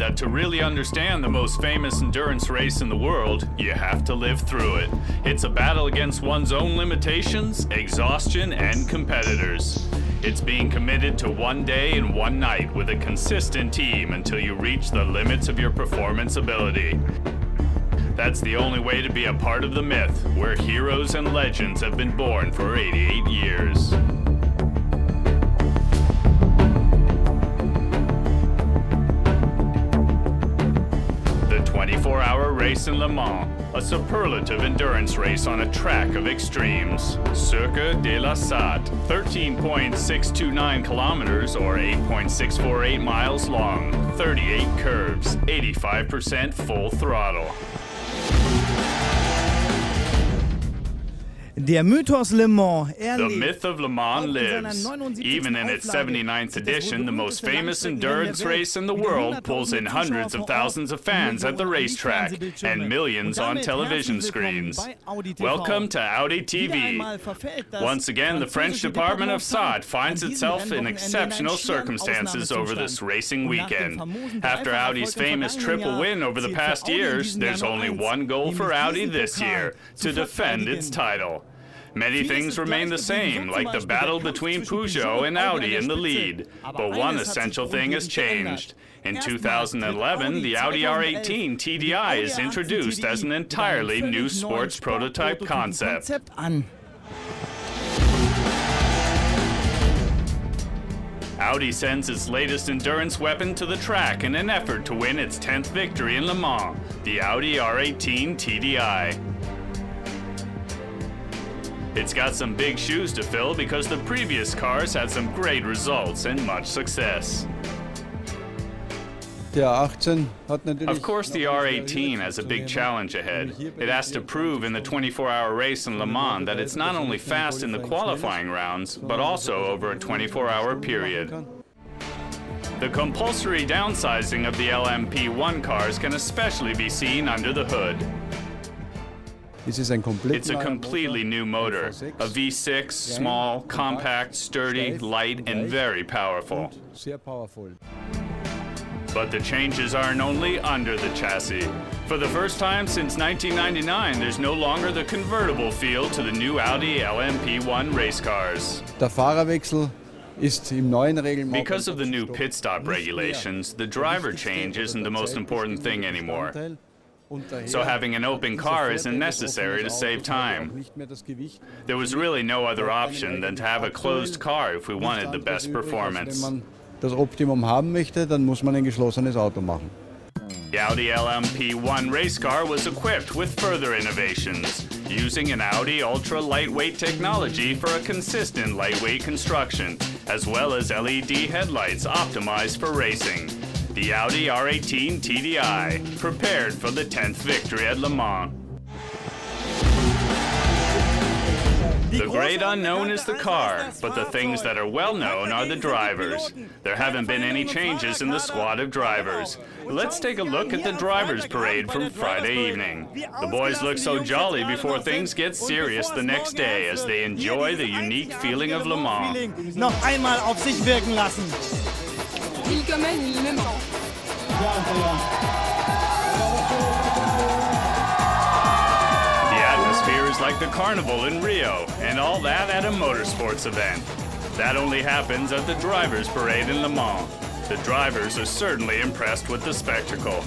that to really understand the most famous endurance race in the world, you have to live through it. It's a battle against one's own limitations, exhaustion, and competitors. It's being committed to one day and one night with a consistent team until you reach the limits of your performance ability. That's the only way to be a part of the myth, where heroes and legends have been born for 88 years. The 24-hour race in Le Mans, a superlative endurance race on a track of extremes. Circuit de la Sarthe, 13.629 kilometers or 8.648 miles long, 38 curves, 85% full throttle. Der Mythos Le Mans, The myth of Le Mans lives. Even in its 79th edition, the most famous endurance race in the world pulls in hundreds of thousands of fans at the racetrack and millions on television screens. Welcome to Audi TV. Once again, the French department of Sarthe finds itself in exceptional circumstances over this racing weekend. After Audi's famous triple win over the past years, there's only one goal for Audi this year: to defend its title. Many things remain the same, like the battle between Peugeot and Audi in the lead, but one essential thing has changed. In 2011, the Audi R18 TDI is introduced as an entirely new sports prototype concept. Audi sends its latest endurance weapon to the track in an effort to win its 10th victory in Le Mans, the Audi R18 TDI. It's got some big shoes to fill because the previous cars had some great results and much success. Of course, the R18 has a big challenge ahead. It has to prove in the 24-hour race in Le Mans that it's not only fast in the qualifying rounds, but also over a 24-hour period. The compulsory downsizing of the LMP1 cars can especially be seen under the hood. It's a completely new motor, a V6, small, compact, sturdy, light, and very powerful. But the changes aren't only under the chassis. For the first time since 1999, there's no longer the convertible feel to the new Audi LMP1 race cars. Because of the new pit stop regulations, the driver change isn't the most important thing anymore. So having an open car isn't necessary to save time. There was really no other option than to have a closed car if we wanted the best performance. Das Optimum haben möchte, dann muss man ein geschlossenes Auto machen. The Audi LMP1 race car was equipped with further innovations, using an Audi ultra-lightweight technology for a consistent lightweight construction, as well as LED headlights optimized for racing. The Audi R18 TDI, prepared for the 10th victory at Le Mans. The great unknown is the car, but the things that are well known are the drivers. There haven't been any changes in the squad of drivers. Let's take a look at the drivers' parade from Friday evening. The boys look so jolly before things get serious the next day as they enjoy the unique feeling of Le Mans. Noch einmal auf sich wirken lassen. Is like the carnival in Rio, and all that at a motorsports event. That only happens at the drivers' parade in Le Mans. The drivers are certainly impressed with the spectacle.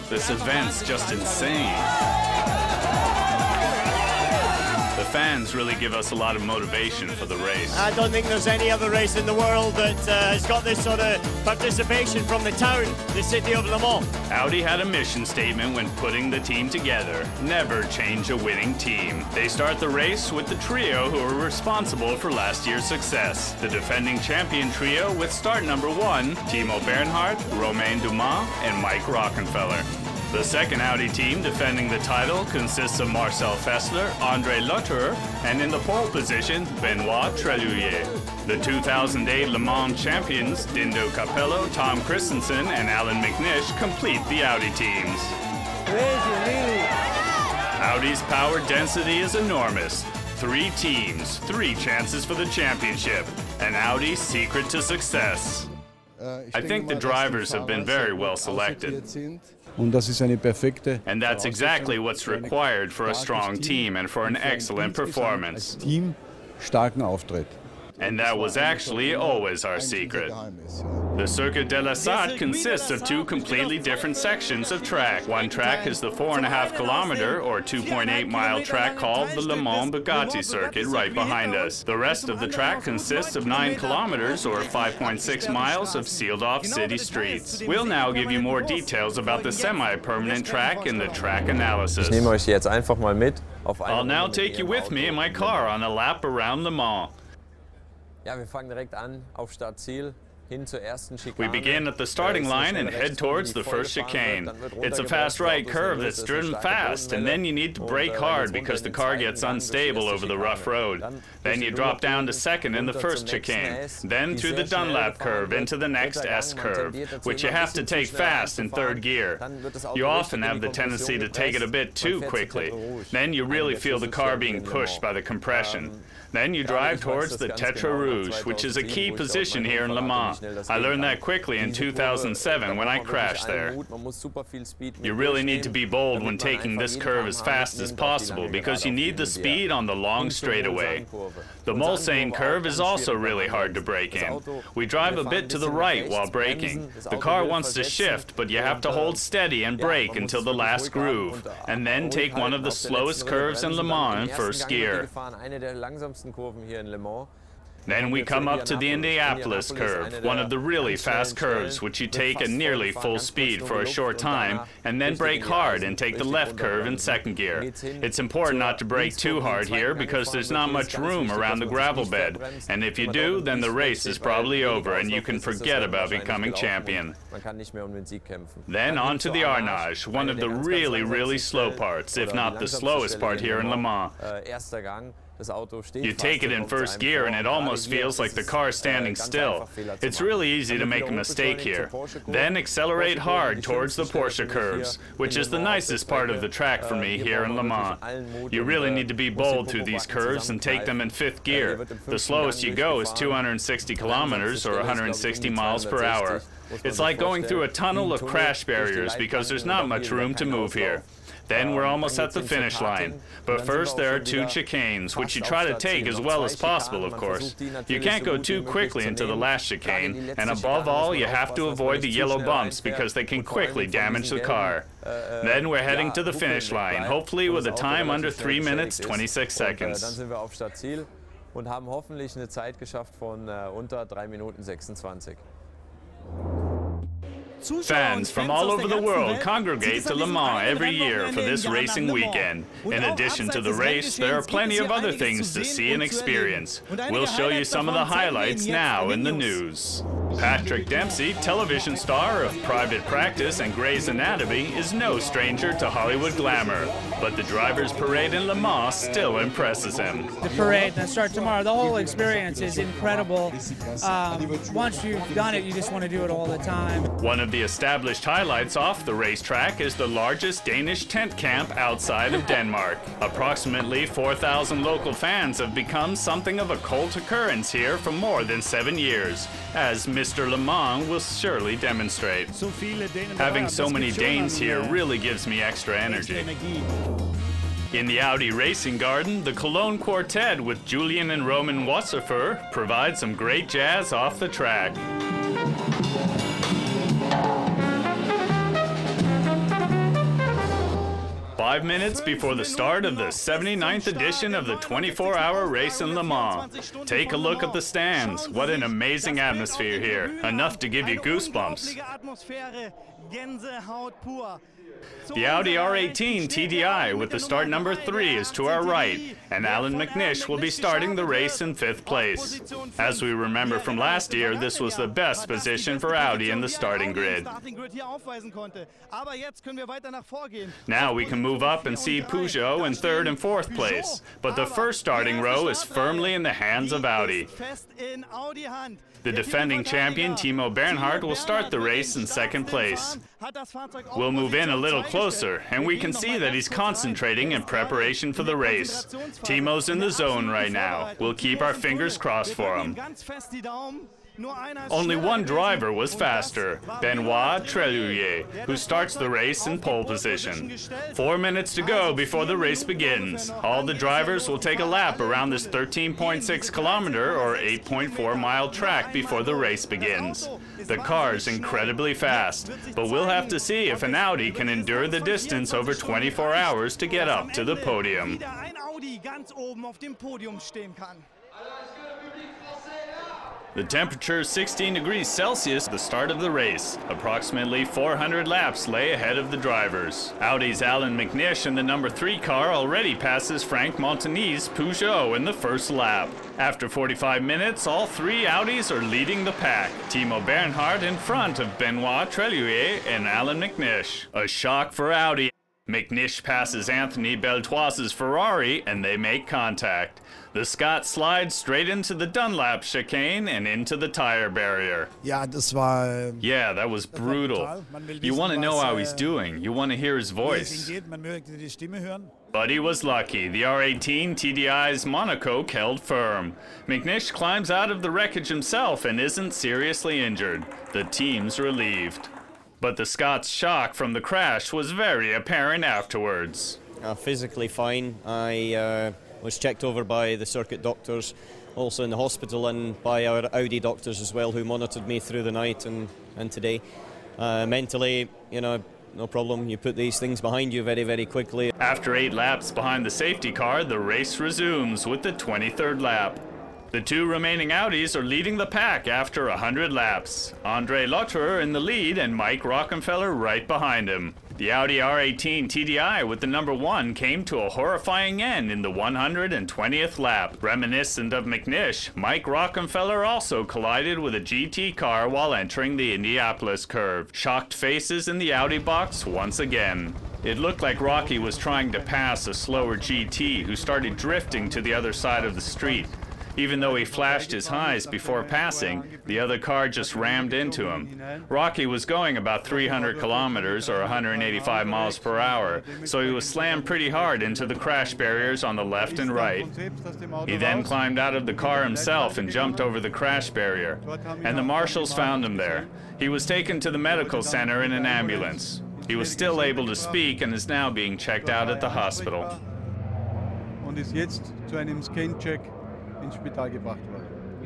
This event's just insane. The fans really give us a lot of motivation for the race. I don't think there's any other race in the world that has got this sort of participation from the town, the city of Le Mans. Audi had a mission statement when putting the team together: never change a winning team. They start the race with the trio who were responsible for last year's success. The defending champion trio with start number 1, Timo Bernhard, Romain Dumas, and Mike Rockenfeller. The second Audi team defending the title consists of Marcel Fessler, André Lotteur, and in the pole position, Benoit Trellier. The 2008 Le Mans champions, Dindo Capello, Tom Christensen, and Alan McNish complete the Audi teams. Audi's power density is enormous. 3 teams, 3 chances for the championship, and Audi's secret to success. I think the drivers have been very well selected. Und das ist eine perfekte And that's exactly what's required for a strong team and for an excellent performance. Team starken Auftritt. And that was actually always our secret. The Circuit de la Sarthe consists of two completely different sections of track. One track is the 4.5 kilometer or 2.8 mile track called the Le Mans Bugatti circuit right behind us. The rest of the track consists of 9 kilometers or 5.6 miles of sealed off city streets. We'll now give you more details about the semi-permanent track and the track analysis. Ich nehme euch jetzt einfach mal mit auf eine I'll now Runde take you with me in my car on a lap around Le Mans. Ja, wir fangen direkt an auf Startziel. We begin at the starting line and head towards the first chicane. It's a fast right curve that's driven fast, and then you need to brake hard because the car gets unstable over the rough road. Then you drop down to second in the first chicane, then through the Dunlap curve into the next S curve, which you have to take fast in third gear. You often have the tendency to take it a bit too quickly. Then you really feel the car being pushed by the compression. Then you drive towards the Tetra Rouge, which is a key position here in Le Mans. I learned that quickly in 2007 when I crashed there. You really need to be bold when taking this curve as fast as possible because you need the speed on the long straightaway. The Mulsanne curve is also really hard to brake in. We drive a bit to the right while braking. The car wants to shift, but you have to hold steady and brake until the last groove, and then take one of the slowest curves in Le Mans in first gear. Then we come up to the Indianapolis curve, one of the really fast curves which you take at nearly full speed for a short time and then brake hard and take the left curve in second gear. It's important not to brake too hard here because there's not much room around the gravel bed, and if you do, then the race is probably over and you can forget about becoming champion. Then on to the Arnage, one of the really slow parts, if not the slowest part here in Le Mans. You take it in first gear and it almost feels like the car is standing still. It's really easy to make a mistake here. Then accelerate hard towards the Porsche curves, which is the nicest part of the track for me here in Le Mans. You really need to be bold through these curves and take them in fifth gear. The slowest you go is 260 kilometers or 160 miles per hour. It's like going through a tunnel of crash barriers because there's not much room to move here. Then we're almost at the finish line. But first there are two chicanes, which you try to take as well as possible, of course. You can't go too quickly into the last chicane, and above all, you have to avoid the yellow bumps because they can quickly damage the car. Then we're heading to the finish line, hopefully with a time under 3 minutes, 26 seconds. Dann sind wir auf Startziel und haben hoffentlich eine Zeit geschafft von unter 3 Minuten 26. Fans from all over the world congregate to Le Mans every year for this racing weekend. In addition to the race, there are plenty of other things to see and experience. We'll show you some of the highlights now in the news. Patrick Dempsey, television star of Private Practice and Grey's Anatomy, is no stranger to Hollywood glamour, but the driver's parade in Le Mans still impresses him. The parade that starts tomorrow, the whole experience is incredible. Once you've done it, you just want to do it all the time. One of the established highlights off the racetrack is the largest Danish tent camp outside of Denmark. Approximately 4,000 local fans have become something of a cult occurrence here for more than 7 years, as Mr. Le Mans will surely demonstrate. Having so many Danes here really gives me extra energy. In the Audi Racing Garden, the Cologne Quartet with Julian and Roman Wasserfer provide some great jazz off the track. Five minutes before the start of the 79th edition of the 24-hour race in Le Mans. Take a look at the stands. What an amazing atmosphere here. Enough to give you goosebumps. The Audi R18 TDI with the start number 3 is to our right, and Alan McNish will be starting the race in 5th place. As we remember from last year, this was the best position for Audi in the starting grid. Now we can move up and see Peugeot in 3rd and 4th place, but the first starting row is firmly in the hands of Audi. The defending champion, Timo Bernhard, will start the race in 2nd place. We'll move in a little closer, and we can see that he's concentrating in preparation for the race. Timo's in the zone right now. We'll keep our fingers crossed for him. Only one driver was faster, Benoit Treluyer, who starts the race in pole position. 4 minutes to go before the race begins. All the drivers will take a lap around this 13.6 kilometer or 8.4 mile track before the race begins. The car's incredibly fast, but we'll have to see if an Audi can endure the distance over 24 hours to get up to the podium. The temperature is 16 degrees Celsius at the start of the race. Approximately 400 laps lay ahead of the drivers. Audi's Alan McNish in the number 3 car already passes Frank Montagny's Peugeot in the first lap. After 45 minutes, all 3 Audis are leading the pack. Timo Bernhard in front of Benoit Treluyer and Alan McNish. A shock for Audi. McNish passes Anthony Beltoise's Ferrari and they make contact. The Scot slides straight into the Dunlap chicane and into the tire barrier. Yeah, that was brutal. You want to know how he's doing. You want to hear his voice. But he was lucky. The R18 TDI's monocoque held firm. McNish climbs out of the wreckage himself and isn't seriously injured. The team's relieved. But the Scots' shock from the crash was very apparent afterwards. Physically fine. I was checked over by the circuit doctors, also in the hospital, and by our Audi doctors as well, who monitored me through the night and today. Mentally, you know, no problem. You put these things behind you very, very quickly. After 8 laps behind the safety car, the race resumes with the 23rd lap. The 2 remaining Audis are leading the pack after 100 laps. André Lotterer in the lead and Mike Rockenfeller right behind him. The Audi R18 TDI with the number 1 came to a horrifying end in the 120th lap. Reminiscent of McNish, Mike Rockenfeller also collided with a GT car while entering the Indianapolis curve. Shocked faces in the Audi box once again. It looked like Rocky was trying to pass a slower GT who started drifting to the other side of the street. Even though he flashed his highs before passing, the other car just rammed into him. Rocky was going about 300 kilometers or 185 miles per hour, so he was slammed pretty hard into the crash barriers on the left and right. He then climbed out of the car himself and jumped over the crash barrier, and the marshals found him there. He was taken to the medical center in an ambulance. He was still able to speak and is now being checked out at the hospital.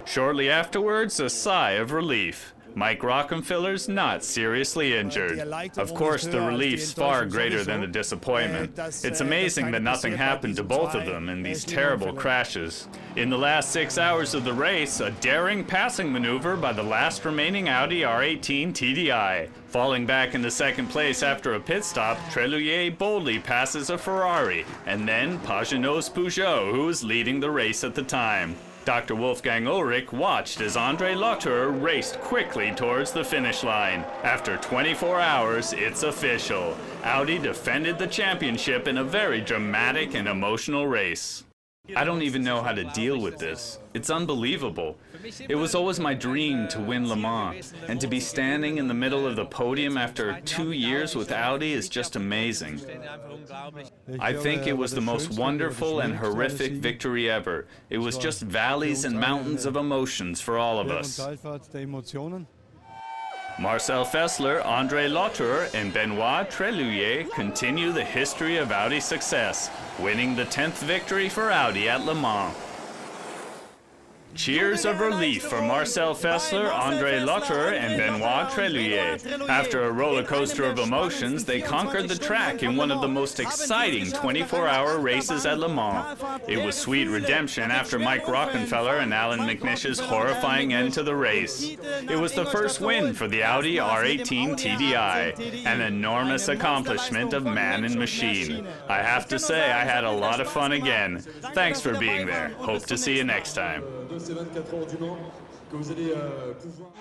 Shortly afterwards, a sigh of relief. Mike Rockenfeller's not seriously injured. Of course, the relief's far greater than the disappointment. It's amazing that nothing happened to both of them in these terrible crashes. In the last 6 hours of the race, a daring passing maneuver by the last remaining Audi R18 TDI. Falling back into second place after a pit stop, Treluyer boldly passes a Ferrari, and then Pagenaud's Peugeot, who was leading the race at the time. Dr. Wolfgang Ulrich watched as André Lotterer raced quickly towards the finish line. After 24 hours, it's official. Audi defended the championship in a very dramatic and emotional race. I don't even know how to deal with this. It's unbelievable. It was always my dream to win Le Mans, and to be standing in the middle of the podium after 2 years with Audi is just amazing. I think it was the most wonderful and horrific victory ever. It was just valleys and mountains of emotions for all of us. Marcel Fessler, André Lotterer, and Benoit Treluyer continue the history of Audi success, winning the 10th victory for Audi at Le Mans. Cheers of relief for Marcel Fessler, André Lotterer, and Benoit Treluyer. After a roller coaster of emotions, they conquered the track in one of the most exciting 24-hour races at Le Mans. It was sweet redemption after Mike Rockenfeller and Alan McNish's horrifying end to the race. It was the first win for the Audi R18 TDI, an enormous accomplishment of man and machine. I have to say I had a lot of fun again. Thanks for being there. Hope to see you next time. Ces 24 heures du Mans que vous allez pouvoir...